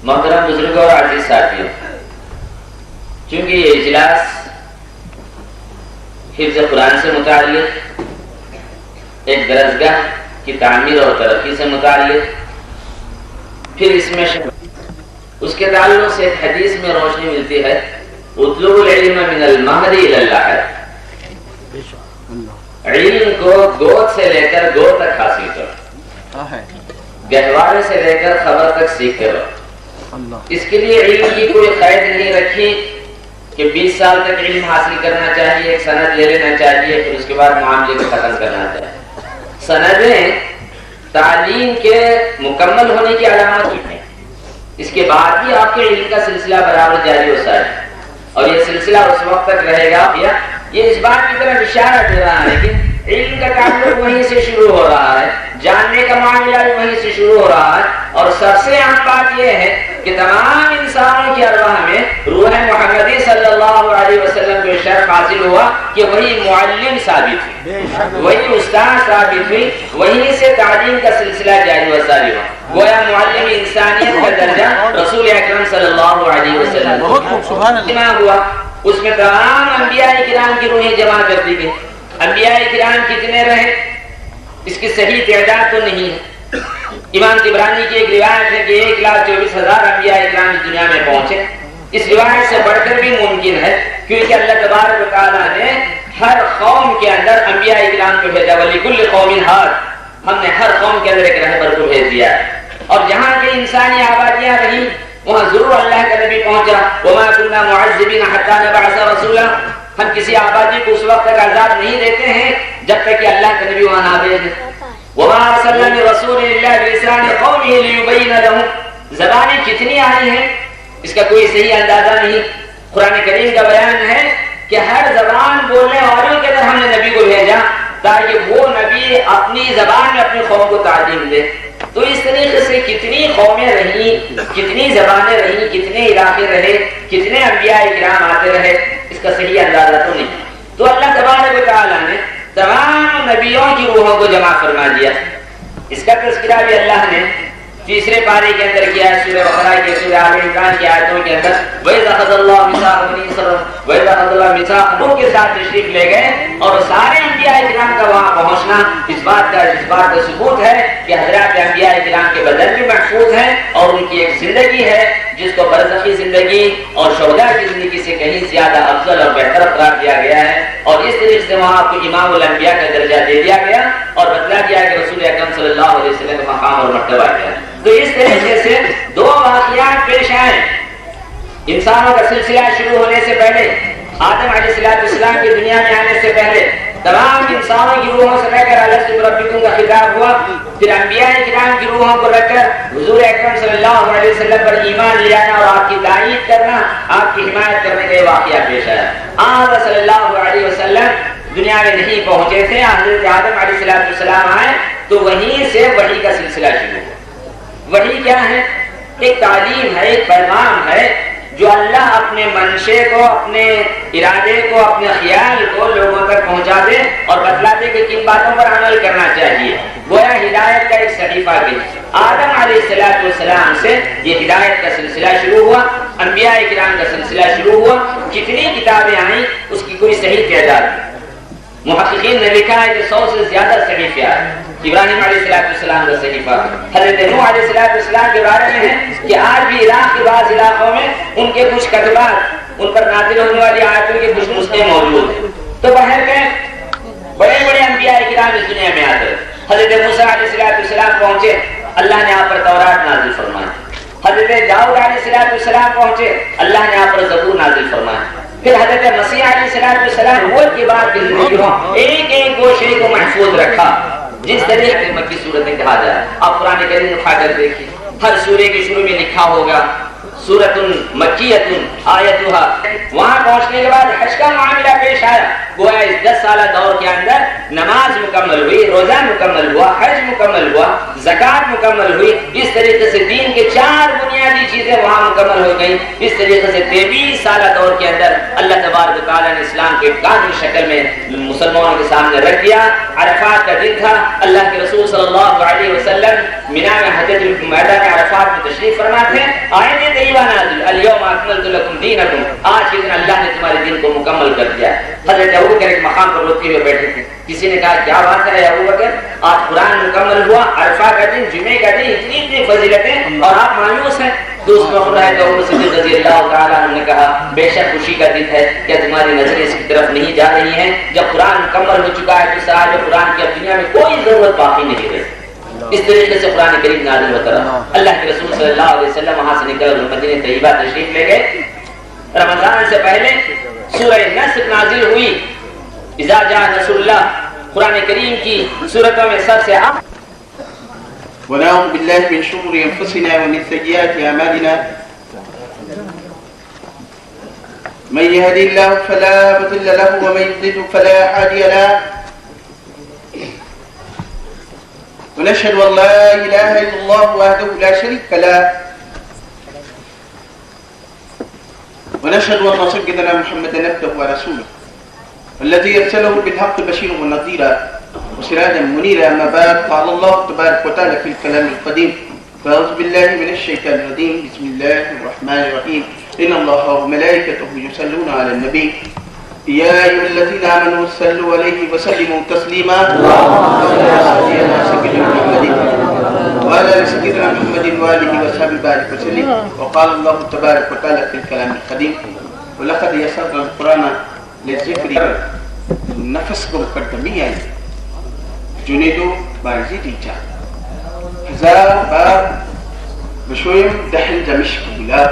محترم بزرگوں اور عزیز ساتھیوں، چونکہ یہ اجلاس حفظ قرآن سے متعلق، ایک درسگاہ کی تعمیر اور ترقی سے متعلق، پھر اس میں اس کے تعلق سے ایک حدیث میں روشنی ملتی ہے، اطلبوا العلم من المہد الی اللحد، علم کو گود سے لے کر گود تک حاصل کرو، گہوارے سے لے کر خبر تک سیکھتے رہو. اس کے لیے علم کی کوئی قید نہیں رکھی کہ 20 سال تک علم حاصل کرنا چاہیے، ایک سند لے لینا چاہیے، پھر اس کے بعد معاملے کو ختم کرنا چاہیے. سندیں تعلیم کے مکمل ہونے کی علامت ہیں، اس کے بعد بھی آپ کے علم کا سلسلہ برابر جاری ہو سکتا ہے اور یہ سلسلہ اس وقت تک رہے گا. یہ اس بات کی طرف اشارہ دے رہا ہے کہ علم کا تعلق وہیں سے شروع ہو رہا ہے، جاننے کا معاملہ بھی وہیں سے شروع ہو رہا ہے. اور سب سے اہم بات یہ ہے کہ تمام انسانوں کی ارواح میں روح محمدی صلی اللہ علیہ وسلم کو شرف حاصل ہوا کہ وہی معلم ثابت ہوئی، وہی استاد ثابت ہوئی، وہیں سے تعلیم کا سلسلہ جاری و ساری ہوا. گویا معلم انسانیت کا درجہ رسول اکرم صلی اللہ علیہ وسلم ہوا. اس میں تمام انبیاء کرام کی روحیں جمع کر دی گئی. انبیاء کرام کتنے رہے اس کی صحیح تعداد تو نہیں ہے. امام طبرانی کی ایک روایت ہے کہ 1,24,000 انبیاء کرام اس دنیا میں پہنچے. اس روایت سے بڑھ کر بھی ممکن ہے کیونکہ اللہ تبارک و تعالیٰ نے ہر قوم کے اندر انبیاء کرام کو بھیجا. وَلِكُلِّ قَوْمٍ هَادٍ، ہم نے ہر قوم کے اندر ایک رہبر کو بھیج دیا ہے. اور جہاں کی انسانی آبادیاں رہی وہاں ضرور اللہ کا نبی پہنچا. وَمَا كُنَّا مُعَذِّبِينَ حَتَّى نَبْعَثَ رَسُولًا، ہم کسی آبادی کو اس وقت تک عذاب نہیں دیتے ہیں جب تک کہ اللہ کا نبی وہاں نہ بھیجے. وَمَا أَرْسَلْنَا مِن رَّسُولٍ إِلَّا بِلِسَانِ قَوْمِهِ لِيُبَيِّنَ لَهُمْ. زبانیں کتنی آئی ہیں اس کا کوئی صحیح اندازہ نہیں. قرآن کریم کا بیان ہے کہ ہر زبان بولنے والوں کے اندر ہم نے نبی کو بھیجا تاکہ وہ نبی اپنی زبان میں اپنی قوم کو تعلیم دے. تو اس طریقے سے کتنی قومیں رہیں، کتنی زبانیں رہیں، کتنے علاقے رہے، کتنے انبیاء کرام آتے رہے، اس کا صحیح اندازہ تو نہیں. تو اللہ تبارک و تعالیٰ نے تمام نبیوں کی روحوں کو جمع فرما دیا. اس کا تذکرہ بھی اللہ نے تیسرے پارے کے اندر کیا ہے سورہ بقرہ کے سورہ آل عمران کی آیتوں کے اندر وَإِذَا أَخَذَ اللَّهُ مِيثَاقَ بَنِي إِسْرَائِيلَ وَإِذَا أَخَذَ اللَّهُ مِيثَاقَ نوح کے ساتھ تشریف لے گئے اور سارے انبیاء کرام کا وہاں پہنچنا اس بات کا ثبوت ہے کہ حضرات انبیاء کرام کے بدن بھی محفوظ ہیں اور ان کی ایک زندگی ہے جس کو برزخی زندگی اور شہداء کی زندگی سے کہیں زیادہ افضل اور بہتر قرار دیا گیا ہے اور اس طریقے سے وہاں آپ کو امام الانبیاء کا درجہ دے دیا گیا اور بتلا دیا کہ رسول اکرم صلی اللہ علیہ وسلم کا مقام اور مرتبہ کیا ہے. تو اس طریقے سے دو واقعات پیش آئے انسانوں کا سلسلہ شروع ہونے سے پہلے آدم علیہ السلام کی دنیا میں آنے سے پہلے تمام انسانوں کی روحوں سے لے کر الست بربکم کا خطاب ہوا. پھر انبیاء کرام کی روحوں کو رکھ کر حضور اکرم صلی اللہ علیہ وسلم پر ایمان لے آنا اور آپ کی تائید کرنا آپ کی حمایت کرنے کا واقعہ پیش آیا. آج صلی اللہ علیہ وسلم دنیا میں نہیں پہنچے تھے. حضرت آدم علیہ السلام آئے تو وہیں سے وحی کا سلسلہ شروع ہوا. وحی کیا ہے؟ ایک تعلیم ہے, ایک پیغام ہے جو اللہ اپنے منشے کو, اپنے ارادے کو, اپنے خیال کو لوگوں تک پہنچا دے اور بتلا دے کہ کن باتوں پر عمل کرنا چاہیے. گویا ہدایت کا ایک صحیفہ بھی آدم علیہ السلام سے یہ ہدایت کا سلسلہ شروع ہوا, انبیاء کرام کا سلسلہ شروع ہوا. کتنی کتابیں آئیں اس کی کوئی صحیح تعداد نہیں. محققین نے لکھا ہے کہ 100 سے زیادہ صحیفے آئے. ابراہیم علیہ السلام کا صحیفہ, حضرت نوح علیہ السلام کے بارے میں ہے کہ آج بھی عراق کے بعض علاقوں میں ان کے کچھ کتبات, ان پر نازل ہونے والی آیتوں کے کچھ نسخے موجود ہیں. تو بہر کے بڑے بڑے انبیاء کرام اس دنیا میں آتے. حضرت موسیٰ علیہ السلام پہنچے, اللہ نے آپ پر تورات نازل فرمائی. حضرت داؤد علیہ السلام پہنچے, اللہ نے آپ پر زبور نازل فرمائی. پھر حضرت مسیح علیہ السلام وہ کے بعد ایک ایک گوشے کو محفوظ رکھا جس طریقے سے مکی صورت میں کہا جائے. آپ قرآن کریم اٹھا کر دیکھیے, ہر سورے کے شروع میں لکھا ہوگا سورۃ مکیۃ آیتھا. وہاں پہنچنے کے بعد حج کا معاملہ پیش آیا. گویا اس 10 سالہ دور کے اندر نماز مکمل ہوئی, روزہ مکمل ہوا, حج مکمل ہوا, زکوٰۃ مکمل ہوئی. اس طریقے سے دین کے 4 بنیادی چیزیں وہاں مکمل ہو گئیں. اس طریقے سے 23 سالہ دور کے اندر اللہ تبارک و تعالیٰ نے اسلام کے کامل شکل میں مسلمانوں کے سامنے رکھ دیا. عرفات کا دن تھا, اللہ کے رسول صلی اللہ علیہ وسلم مینا میں حجۃ میدان عرفات میں تشریف فرما تھے. آیت طیبہ نازل, الیوم اکملت لکم دینکم, آج کے دن اللہ نے تمہارے دین کو مکمل کر دیا. حضرت ابوبکر ایک مقام پر روتے ہوئے بیٹھے تھے. کسی نے کہا کیا بات ہے ابوبکر, آج قرآن مکمل ہوا, عرفہ کا دن, جمعے کا دن, اتنی فضیلتیں اور آپ مایوس ہیں. تو اس میں خدا ہے تو صدیق رضی اللہ تعالیٰ عنہ نے کہا بے شک خوشی کا دن ہے, کیا تمہاری نظریں اس کی طرف نہیں جا رہی ہیں؟ جب قرآن مکمل ہو چکا ہے تو صاحب قرآن کی اب دنیا میں کوئی ضرورت باقی نہیں رہی. اس طریقے سے قرآن کریم نازل ہوتا رہا. اللہ کے رسول صلی اللہ علیہ وسلم وہاں سے نکل کر مدینہ طیبہ تشریف لے گئے. رمضان سے پہلے سورہ نصر نازل ہوئی. اذا جاء نصر اللہ قرآن کریم کی سورتوں میں سب سے اہم. ونعوذ بالله من شرور انفسنا ومن سيئات اعمالنا من يهد الله فلا مضل له ومن يضلل فلا هادي له ونشهد ان لا اله الا الله وحده لا شريك له ونشهد ان سيدنا محمدا عبده ورسوله الذي ارسله بالحق بشيرا ونذيرا وسراجا منيرا. اما بعد قال الله تبارك وتعالى في الكلام القديم فاعوذ بالله من الشيطان الرجيم بسم الله الرحمن الرحيم ان الله وملائكته يصلون على النبي يا ايها الذين امنوا صلوا عليه وسلموا تسليما وعلى سيدنا محمد وآله وصحبه بارك وسلم. وقال الله تبارك وتعالى في الكلام القديم ولقد يسرنا القرآن للذكر. نفس کو مقدمی آئی جنیدو بارزی دیجا هزار بار بشویم دحل دمشق بلا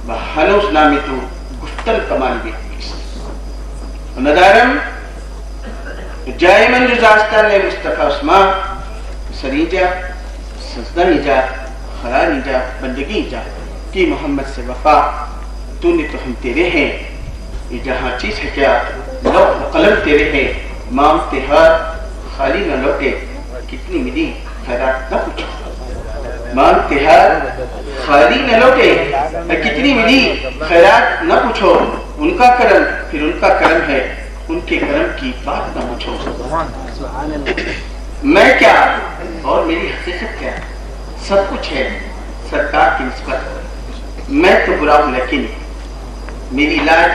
بحنوز نامی تو گفتر کمال بیتیس ندارم جائے من جزاستان لے مصطفیٰ عثمان سری جا سزدنی جا خرانی جا بندگی جا کی محمد سے وفا تو نے تو ہم تیرے ہیں. یہ جہاں چیز ہے کیا لوح قلم تیرے ہیں. مام تہار خالی نہ لوٹے کتنی ملی خیرات نہ پوچھو. مام تہار خالی نہ لوٹے کتنی ملی خیرات نہ پوچھو. ان کا کرم پھر ان کا کرم ہے, ان کے کرم کی بات نہ پوچھو. میں کیا اور میری حقیقت کیا, سب کچھ ہے سرکار کی نسبت. میں تو برا ہوں لیکن میری علاج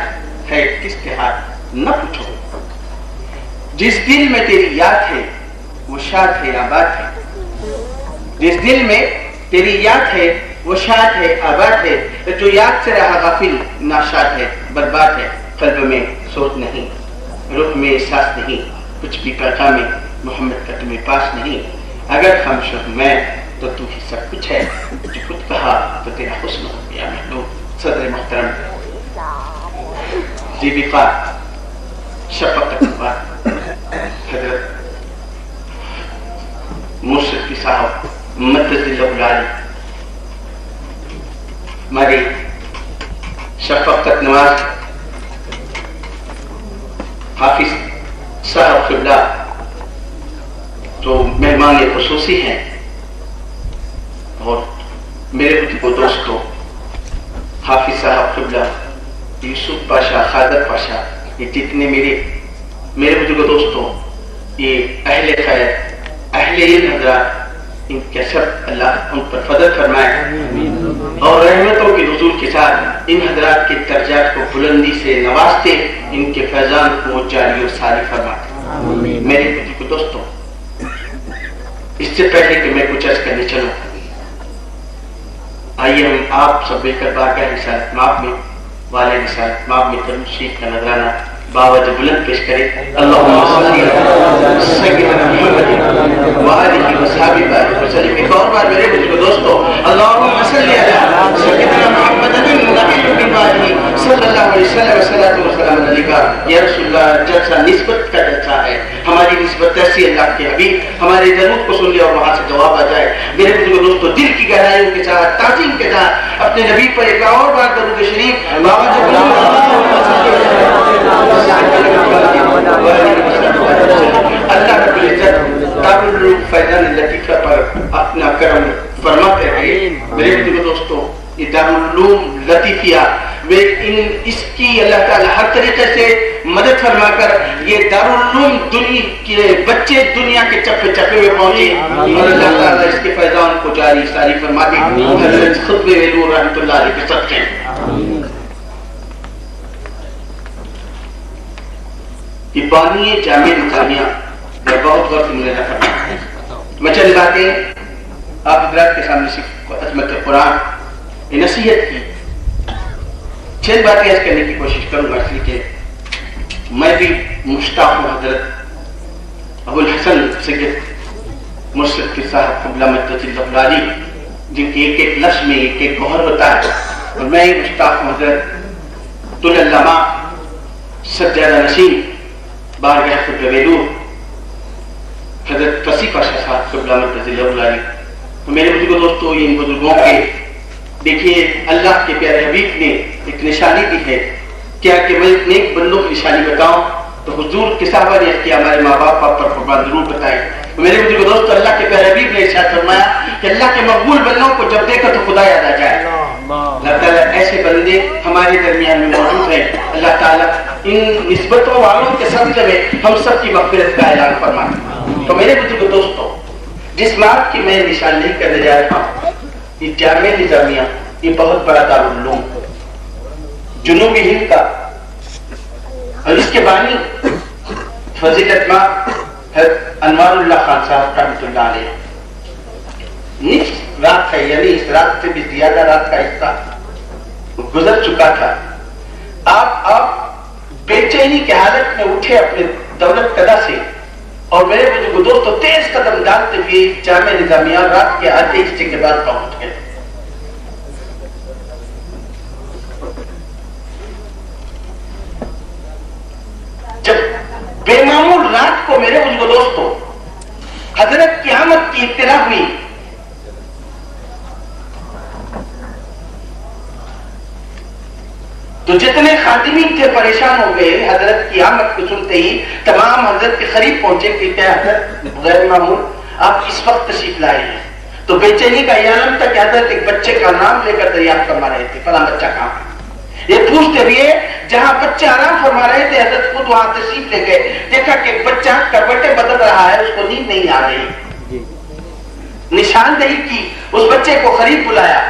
ہے کس کے ہاتھ نہ پوچھو. جس دل میں تیری یاد ہے وہ شاد ہے آباد ہے. جس دل میں تیری یاد ہے وہ شاد ہے آباد ہے. جو یاد سے رہا غافل ناشاد ہے برباد ہے. قلب میں سوچ نہیں رخ میں احساس نہیں کچھ بھی پیغام محمد کا تمہیں پاس نہیں. اگر خاموش ہوں میں تو تو ہی سب کچھ ہے. جو خود کہا تو تیرا حسن ہو گیا محبوب. صدر محترم دیبیقا شفقت نوار حضرت مرشد کی صاحب مدد اللہ علی ہماری شفقت نواز حافظ صاحب قبلہ جو مہمان خصوصی ہیں اور میرے بزرگ دوستوں حافظ صاحب قبلہ یوسف پاشا خادر پاشا یہ جتنے میرے بزرگ دوستوں یہ اہل خیر اہل علم حضرات ان کے سب اللہ ان پر فضل فرمائے اور رحمتوں کے نزول کے ساتھ ان حضرات کے درجات کو بلندی سے نوازتے ان کے فیضان کو جاری اور ساری فرماتے. میرے بزرگ دوستوں اس سے پہلے کہ میں کچھ عرض کرنے چلوں آئیے ہم آپ سب مل کر بارگاہ رسالت مآب میں والے رسالت مآب میں درود شریف کا نذرانہ باوجہ بلند پیش کرے. اللہم صلی علی سیدنا محمد وآلہ وصحبہ بارک وسلم. ایک اور بار میرے بزرگ دوستو اللہم صلی علی سیدنا محمد نبی وآلہ صلی اللہ علیہ وسلم والصلاۃ والسلام علیکہ. یا رسول اللہ جلسہ نسبت کا جلسہ ہے. ہماری نسبت ایسی اللہ کے حبیب ہمارے درود کو سن لے اور وہاں سے جواب آ جائے. میرے بزرگ دوستو دل کی گہرائیوں کے ساتھ تعظیم کے ساتھ اپنے نبی پر ایک اور بار درود شریف باوجہ اللہ رب العزت دارالعلوم فیضان لطیفہ پر اپنا کرم فرماتے رہے. میرے بزرگ دوستوں یہ دارالعلوم لطیفیہ اس کی اللہ تعالی ہر طریقے سے مدد فرما کر یہ دارالعلوم دنیا کے بچے دنیا کے چپے چپے میں پہنچے اور اللہ تعالی اس کے فیضان کو جاری ساری فرما دے. حضرت خطب ویلور رحمۃ اللہ علیہ کے صدقے یہ بانی جامع نظامیہ میں بہت غور سے ملاحظہ کرنا ہے. میں چند باتیں آپ حضرات کے سامنے سے عظمت قرآن یہ نصیحت کی چند باتیں عرض کرنے کی کوشش کروں گا اس لیے کہ میں بھی مشتاق ہوں حضرت ابو الحسن سید مرشد کے صاحب قبلہ مدد اللہ علی جن کے ایک ایک لفظ میں ایک ایک گوہر ہوتا ہے. اور میں مشتاق ہوں حضرت طول العلماء سجادہ نشین بارگاہ خطب ویلور حضرت فصیح پاشا صاحب قبلہ مدد اللہ علی. میرے بزرگ دوستوں ان بزرگوں کے دیکھیے اللہ کے پیارے حبیب نے ایک نشانی دی ہے. کیا کہ میں نیک بندوں کی نشانی بتاؤں تو حضور کے صحابہ نے کہ ہمارے ماں باپ پر قربان ضرور بتائے. میرے بزرگ دوستو اللہ کے پیارے حبیب نے ارشاد فرمایا کہ اللہ کے مقبول بندوں کو جب دیکھا تو خدا یاد آ جائے. اللہ تعالیٰ ایسے بندے ہمارے درمیان میں موجود ہیں. اللہ تعالیٰ ان نسبتوں والوں کے سلسلے میں ہم سب کی مغفرت کا اعلان فرمائے. تو میرے بزرگ دوستو جس بات کی میں نشان نہیں کرنے جا رہا ہوں یہ جامع نظامیہ یہ بہت بڑا دارالعلوم جنوبی ہند کا اور اس کے بانی فضیلت ماں انوار اللہ خان صاحب رحمۃ اللہ علیہ. نصف رات ہے یعنی اس رات سے بھی زیادہ رات کا حصہ گزر چکا تھا. آپ بے چینی کی حالت میں اٹھے اپنے دولت قدا سے اور میرے بزرگ دوستوں تیز قدم ڈالتے ہوئے جامع نظامیہ رات کے آدھے حصے کے بعد پہنچ گئے. جب بے معمول رات کو میرے بزرگ دوستوں حضرت کی آمد کی اطلاع ہوئی تو جتنے خادمین تھے پریشان ہو گئے. حضرت کی آمد کو سنتے ہی تمام حضرت کے قریب پہنچے کہ کیا حضرت غیر معمول آپ اس وقت تشریف لائے ہیں. تو بے چینی کا یہ عالم تھا کہ حضرت ایک بچے کا نام لے کر دریافت فرما رہے تھے فلاں بچہ کہاں. یہ پوچھتے ہوئے جہاں بچے آرام فرما رہے تھے حضرت خود وہاں تشریف لے گئے. دیکھا کہ بچہ کروٹیں بدل رہا ہے اس کو نیند نہیں آ رہی. نشاندہی کی، اس بچے کو قریب بلایا،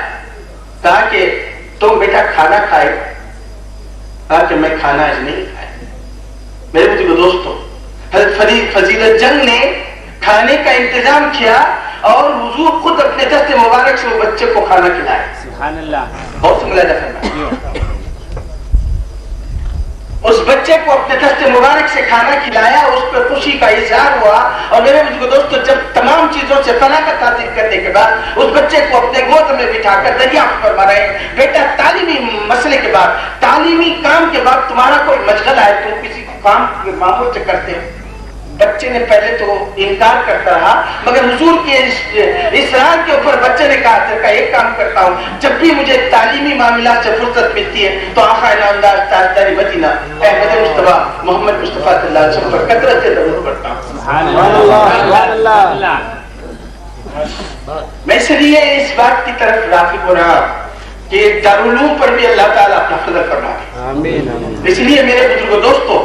کہا کہ تم بیٹا کھانا کھائے؟ کہا کہ میں کھانا آج نہیں کھایا۔ میرے بزرگ دوستوں، حضرت فضیلت جنگ نے کھانے کا انتظام کیا اور حضور خود اپنے دست مبارک سے وہ بچے کو کھانا کھلایا۔ سبحان اللہ۔ بہت سے ملاحظہ فرمائے، اس بچے کو اپنے دست مبارک سے کھانا کھلایا، اس پہ خوشی کا اظہار ہوا، اور میرے بزرگ دوستوں جب تمام چیزوں سے فلاحت حاصل کرنے کے بعد اس بچے کو اپنے گود میں بٹھا کر دریافت فرما رہے ہیں، بیٹا تعلیمی مسئلے کے بعد، تعلیمی کام کے بعد تمہارا کوئی مشغلہ ہے، تم کسی کام معمول سے کرتے ہو؟ بچے نے پہلے تو انکار کرتا رہا، مگر حضور کے اصرار کے اوپر بچے نے کہا کہ ایک کام کرتا ہوں، جب بھی مجھے تعلیمی معاملات سے فرصت ملتی ہے تو آقا نامدار تاجدار مدینہ احمد مصطفیٰ محمد مصطفیٰ صلی اللہ علیہ وسلم پر کثرت سے درود پڑھتا ہوں۔ سبحان اللہ۔ میں اس لیے اس بات کی طرف راغب ہو رہا کہ دارالعلوم پر بھی اللہ تعالیٰ اپنا فضل فرما دے۔ اس لیے میرے بزرگ دوستوں،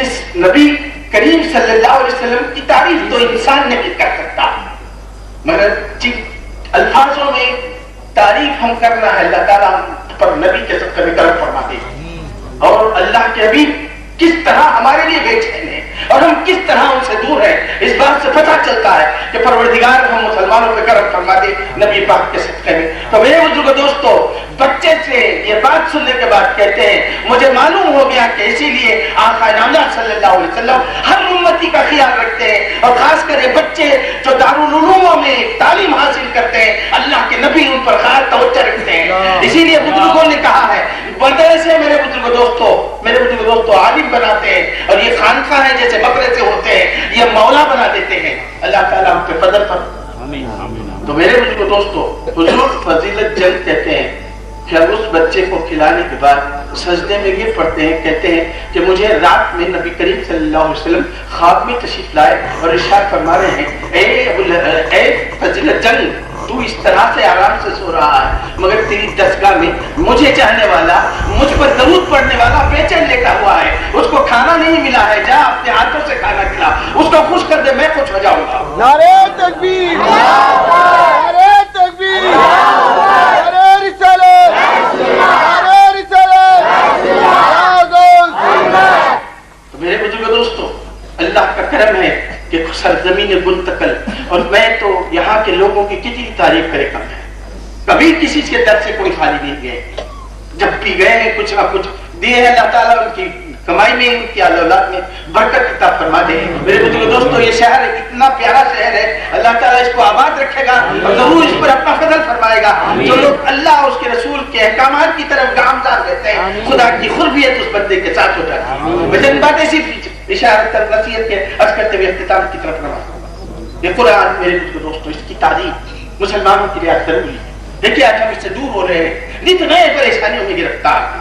اس نبی کریم صلی اللہ علیہ وسلم کی تعریف تو انسان نے بھی کر سکتا، مگر جن الفاظوں میں تعریف ہم کرنا ہے، اللہ تعالیٰ پر نبی کے صدقے میں کرم فرما دے، اور اللہ کے حبیب کس طرح ہمارے لیے بے چین ہیں اور ہم کس طرح ان سے دور ہیں، اس بات سے پتہ چلتا ہے کہ پروردگار ہم مسلمانوں پہ کرم فرما دے نبی پاک کے صدقے میں۔ تو میرے بزرگ دوستو، بچے سے یہ بات سننے کے بعد کہتے ہیں مجھے معلوم ہو گیا کہ اسی لیے آقا نامدار صلی اللہ علیہ وسلم ہر امتی کا خیال رکھتے ہیں، اور خاص کر یہ بچے جو دارالعلوموں میں تعلیم حاصل کرتے ہیں، اللہ کے نبی ان پر خاص توجہ رکھتے ہیں۔ اسی لیے بزرگوں نے کہا ہے مدرسے میرے بزرگ دوستو عالم بناتے ہیں، اور یہ خانقاہ ہیں جیسے مدرسے ہوتے ہیں، یہ مولا بنا دیتے ہیں۔ اللہ تعالیٰ ہم پہ فضل فرمائے۔ تو میرے بزرگ دوستو، حضور فضیلت جنگ کہتے ہیں کہ اب اس بچے کو کھلانے کے بعد سجدے میں گر پڑتے ہیں، کہتے ہیں کہ مجھے رات میں نبی کریم صلی اللہ علیہ وسلم خواب میں تشریف لائے اور ارشاد فرما رہے ہیں اے فضیلت جنگ، تو اس طرح سے آرام سے سو رہا ہے، مگر تیری دستگاہ میں مجھے چاہنے والا، مجھ پر درود پڑھنے والا بے چین لیٹا ہوا ہے، اس کو کھانا نہیں ملا ہے، جا اپنے ہاتھوں سے کھانا کھلا، اس کو خوش کر دے، میں خوش ہو جاؤں گا۔ نعرہ تکبیر، نعرہ تکبیر، نعرہ رسالت، نعرہ رسالت، تو میرے بزرگ دوستو، اللہ کا کرم ہے کہ سرزمین منتقل، اور میں تو یہاں کے لوگوں کی کتنی تعریف کرے کم ہے، کبھی کسی کے در سے کوئی خالی نہیں گئے، جب بھی گئے ہیں کچھ نہ کچھ دیے ہیں، اللہ تعالیٰ ان کی کمائی میں، ان کی اولاد میں برکت عطا فرما دے۔ میرے بزرگ دوستو، یہ شہر اتنا پیارا شہر ہے، اللہ تعالیٰ اس کو آباد رکھے گا اور ضرور اس پر اپنا فضل فرمائے گا۔ جو لوگ اللہ اور اس کے رسول کے احکامات کی طرف گامزن رہتے ہیں، خدا کی قربیت اس بندے کے ساتھ ہو جاتی ہے۔ میں چند باتیں صرف اشارت اور نصیحت کے عرض کرتے ہوئے اختتام کی طرف رواں۔ یہ قرآن میرے بزرگ دوستو، اس کی تعریف مسلمانوں کے لیے آج ضروری ہے۔ دیکھیے آج ہم اس سے دور ہو رہے ہیں، نت نئے پریشانیوں میں گرفتار ہیں۔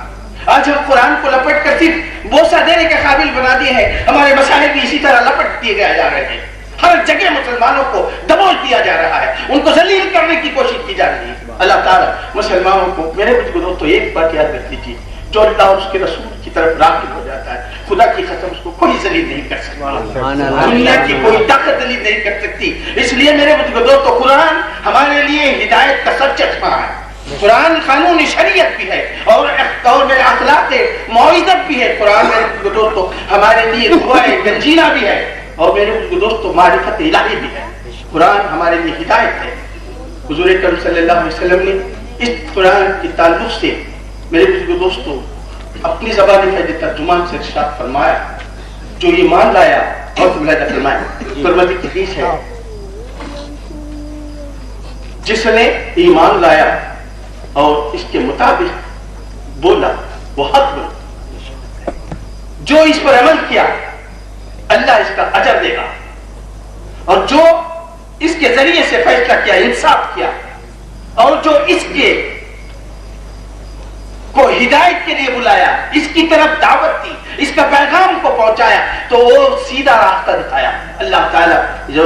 آج ہم قرآن کو لپٹ کر صرف بوسہ دینے کے قابل بنا دیے ہیں، ہمارے مسائل بھی اسی طرح لپٹ دیے جا رہے ہیں، ہر جگہ مسلمانوں کو دبوچ دیا جا رہا ہے، ان کو ذلیل کرنے کی کوشش کی جا رہی ہے۔ اللہ تعالیٰ مسلمانوں کو، میرے بزرگ دوستو، ایک بات یاد رکھ لیجیے، جو اللہ اور اس کے رسول کی طرف راغب ہو جاتا ہے، خدا کی قسم اس کو کوئی ذلیل نہیں کر سکتا، دنیا کی کوئی طاقت ذلیل نہیں کر سکتی۔ اس لیے میرے بزرگ دوستو، قرآن ہمارے لیے ہدایت کا سچ چشمہ ہے، قرآن قانون شریعت بھی ہے اور میرے اخلاق معیزت بھی ہے، قرآن میرے بزرگ دوستو ہمارے لیے دعائے گنجینا بھی ہے، اور میرے بزرگ دوستو معرفت الہی بھی ہے، قرآن ہمارے لیے ہدایت ہے۔ حضور اکرم صلی اللہ علیہ وسلم نے اس قرآن کے تعلق سے میرے بزرگ دوستو اپنی زبان فیض ترجمان سے ارشاد فرمایا، جو ایمان لایا، اور ملاحظہ فرمایا، ترمذی کی حدیث ہے، جس نے ایمان لایا اور اس کے مطابق بولا وہ حق بولا، جو اس پر عمل کیا اللہ اس کا اجر دے گا، اور جو اس کے ذریعے سے فیصلہ کیا، انصاف کیا، اور جو اس کے کو ہدایت کے لیے بلایا، اس کی طرف دعوت دی، اس کا پیغام کو پہنچایا، تو وہ سیدھا راستہ دکھایا۔ اللہ تعالیٰ جو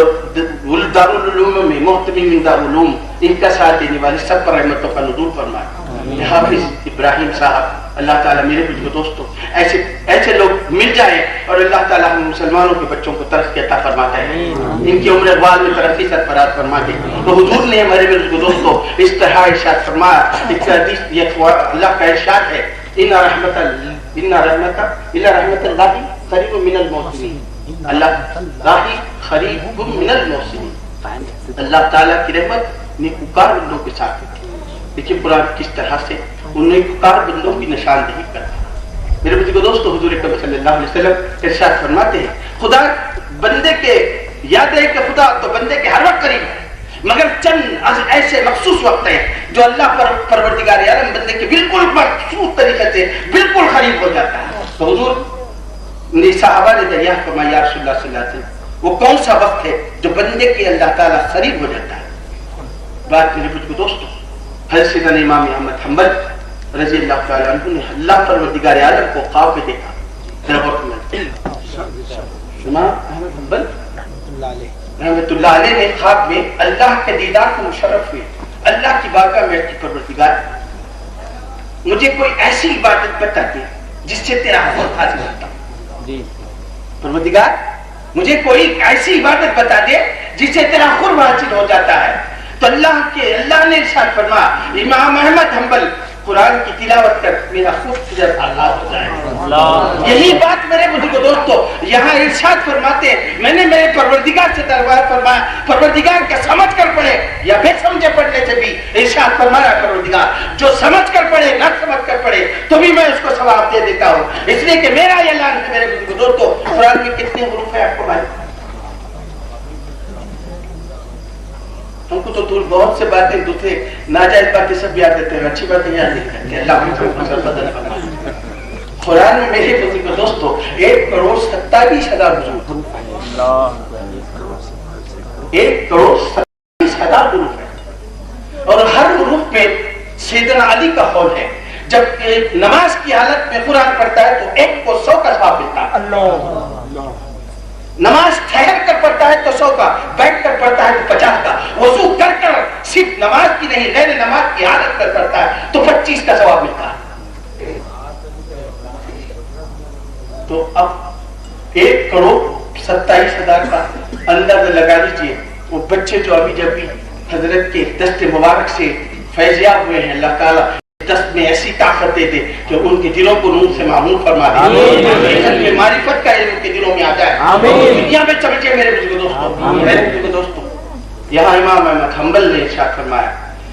دارالعلوم میں محتمین دارالعلوم، ان کا ساتھ دینے والے سب پر رحمتوں کا نزول فرمائے۔ حافظ ابراہیم صاحب اللہ تعالیٰ میرے بزرگ دوستوں ایسے لوگ مل جائیں اور اللہ تعالیٰ ہم مسلمانوں کے بچوں کو ترقی عطا فرماتا ہے، ان کی عمر اقبال میں ترقی سرفراز فرما دے۔ تو حضور نے ہمارے بزرگ دوستوں اس طرح ارشاد فرمایا، ایک حدیث یہ اللہ کا ارشاد ہے، ان رحمت اللہ قریب من المحسنین، اللہ راہی قریب من المحسنین، اللہ تعالیٰ کی رحمت نیکوکار بندوں کے ساتھ ہے۔ دیکھیں قرآن کس طرح سے ان نیکوکار بندوں کی نشاندہی کرتا ہے۔ میرے بزرگ دوستو، حضور اکرم صلی اللہ علیہ وسلم ارشاد فرماتے ہیں، خدا بندے کے یاد ہے کہ خدا تو بندے کے ہر وقت قریب ہے، مگر چند ایسے مخصوص وقت ہیں جو اللہ پر پروردگار عالم بندے کے بالکل مخصوص طریقے سے بالکل قریب ہو جاتا ہے۔ تو حضور نے صحابہ نے دریافت فرمایا، یا رسول اللہ صلی اللہ علیہ وسلم وہ کون سا وقت ہے جو بندے کے اللہ تعالیٰ قریب ہو جاتا ہے؟ بات میرے بزرگ دوستو، حضرت سیدنا امام احمد حنبل رضی اللہ تعالیٰ عنہ نے اللہ پروردگار عالم کو خواب میں دیکھا۔ امام احمد حنبل رحمت اللہ علیہ نے خواب میں اللہ کے دیدار کو مشرف ہوئے، اللہ کی بارگاہ میں کہ پروردگار مجھے کوئی ایسی عبادت بتا دے جس سے تیرا قرب حاصل ہوتا ہے۔ پروردگار مجھے کوئی ایسی عبادت بتا دے جس سے تیرا قرب حاصل ہو جاتا ہے۔ تو اللہ نے ارشاد فرمایا، امام احمد حنبل قرآن کی تلاوت کر میرا خوبصورت آغاز ہو جائے۔ یہی بات میرے بزرگ دوستو یہاں ارشاد فرماتے ہیں، میں نے میرے پروردگار سے دربار فرمایا، پروردگار کا سمجھ کر پڑھے یا بے سمجھے پڑھنے سے بھی ارشاد فرمایا، پروردگار جو سمجھ کر پڑھے نہ سمجھ کر پڑھے تو بھی میں اس کو ثواب دے دیتا ہوں، اس لیے کہ میرا یہ اعلان ہے۔ میرے بزرگ دوستو قرآن میں کتنے حروف ہیں آپ کو معلوم؟ ہم کو تو بہت سے باتیں دوسرے ناجائز باتیں سب یاد رہتے ہیں، اچھی باتیں یاد نہیں کرتے۔ اللہ بدل فرمائے قرآن میں میرے بزرگ دوستو 1,27,000 حروف ہیں، 1,27,000 حروف ہیں، اور ہر حروف میں سیدنا علی کا قول ہے، جب نماز کی حالت میں قرآن پڑھتا ہے تو 1 کو 100 کا ثواب ملتا ہے، نماز ٹھہر کر پڑھتا ہے تو 100 کا، بیٹھ کر پڑھتا ہے تو 50 کا، وضو کر کر صرف نماز کی نہیں غیر نماز کی حالت کر پڑھتا ہے تو 25 کا ثواب ملتا ہے۔ تو اب 1,27,000 کا اندازہ لگا لیجیے، وہ بچے جو ابھی جب بھی حضرت کے دست مبارک سے فیضیاب ہوئے ہیں، اللہ تعالیٰ دست میں ایسی طاقت دے دے کہ ان کے دلوں کو نور سے معمول فرما دے، معرفت کا علم ان کے دلوں میں آ جائے، دنیا میں چمکے۔ میرے بزرگ دوستو، میرے بزرگ دوستو، یہاں امام احمد حنبل نے ارشاد فرمایا،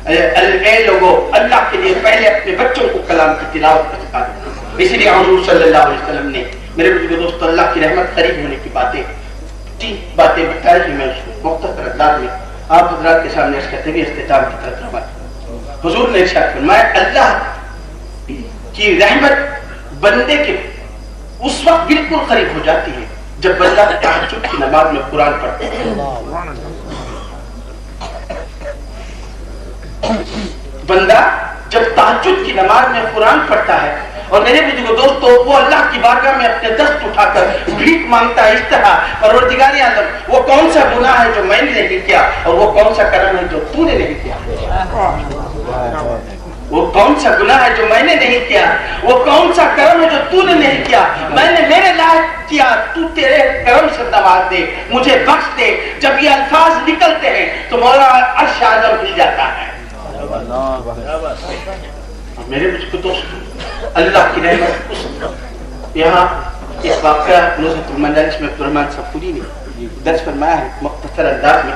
اے لوگوں، اللہ کے لیے پہلے اپنے بچوں کو کلام کی تلاوت کا سکھا دو۔ اسی لیے حضور صلی اللہ علیہ وسلم نے میرے بزرگ دوستو اللہ کی رحمت قریب ہونے کی باتیں 3 باتیں بتائی کہ میں اس کو مختصر انداز میں آپ حضرات کے سامنے عرض کرتے ہوئے اختتام کی طرف رہا۔ حضور نے ارشاد فرمایا، اللہ کی رحمت بندے کے اس وقت بالکل قریب ہو جاتی ہے جب بندہ تہجد کی نماز میں قرآن پڑھتا ہے۔ بندہ جب تہجد کی نماز میں قرآن پڑھتا ہے اور میرے بزرگ دوستو وہ اللہ کی بارگاہ میں اپنے دست اٹھا کر بھیک مانگتا ہے اس طرح، پروردگار عالم وہ کون سا گناہ ہے جو میں نے نہیں کیا اور وہ کون سا کرم ہے جو تو نے نہیں کیا، وہ کون سا گناہ ہے جو میں نے نہیں کیا، وہ کون سا کرم ہے جو تو نے نہیں کیا، میں نے میرے لائق کیا، تو تیرے کرم سے نواز دے، مجھے بخش دے۔ جب یہ الفاظ نکلتے ہیں تو مولا عرش اعظم ہل جاتا ہے۔ میرے بزرگ دوستو اللہ کی رحمت، یہاں ایک واقعہ نزہت المجالس میں عبدالرحمن صفوری نے درس فرمایا ہے مختصر انداز میں،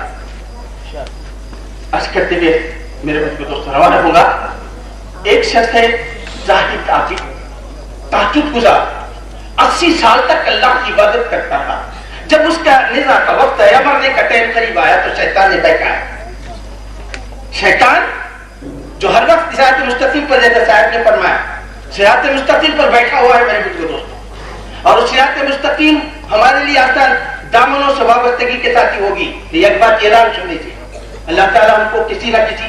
عرض کرتے ہوئے میرے بزرگ دوستو روانہ ہوں گا۔ ایک شخص ہے زاہد عابد، تہجد گزار، 80 سال تک اللہ کی عبادت کرتا تھا۔ جب اس کا نزا کا وقت ہے، مرنے کا ٹائم قریب آیا تو شیطان نے بہکایا۔ شیطان جو ہر وقت صراط مستقیم پر جیسا صاحب نے فرمایا صراط مستقیم پر بیٹھا ہوا ہے میرے بزرگ دوستو، اور صراط مستقیم ہمارے لیے آسان دامنوں سے وابستگی کے ساتھ ہی ہوگی۔ ایک بات اعلان سن لیجیے، اللہ تعالیٰ ہم کو کسی نہ کسی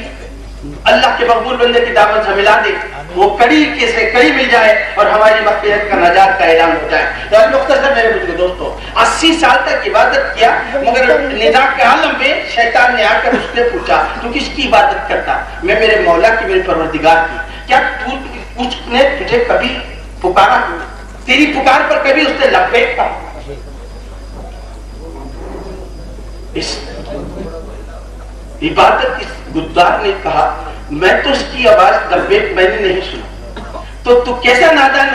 اللہ کے مقبول بندے کی دعوت سے ملا دے، وہ کڑی کے سے کڑی مل جائے اور ہماری مغفرت کا نجات کا اعلان ہو جائے۔ تو مختصر میرے بزرگ دوستو 80 سال تک عبادت کیا، مگر نزاع کے عالم میں شیطان نے آ کر اس نے پوچھا تو کس کی عبادت کرتا؟ میں میرے مولا کی، میرے پروردگار کی۔ کیا اس نے تجھے کبھی پکارا؟ تیری پکار پر کبھی اس نے لبیک کہا؟ اس عبادت اس گدار نے کہا میں تو اس کی آواز لبیک میں نے نہیں سنا، تو کیسا نادان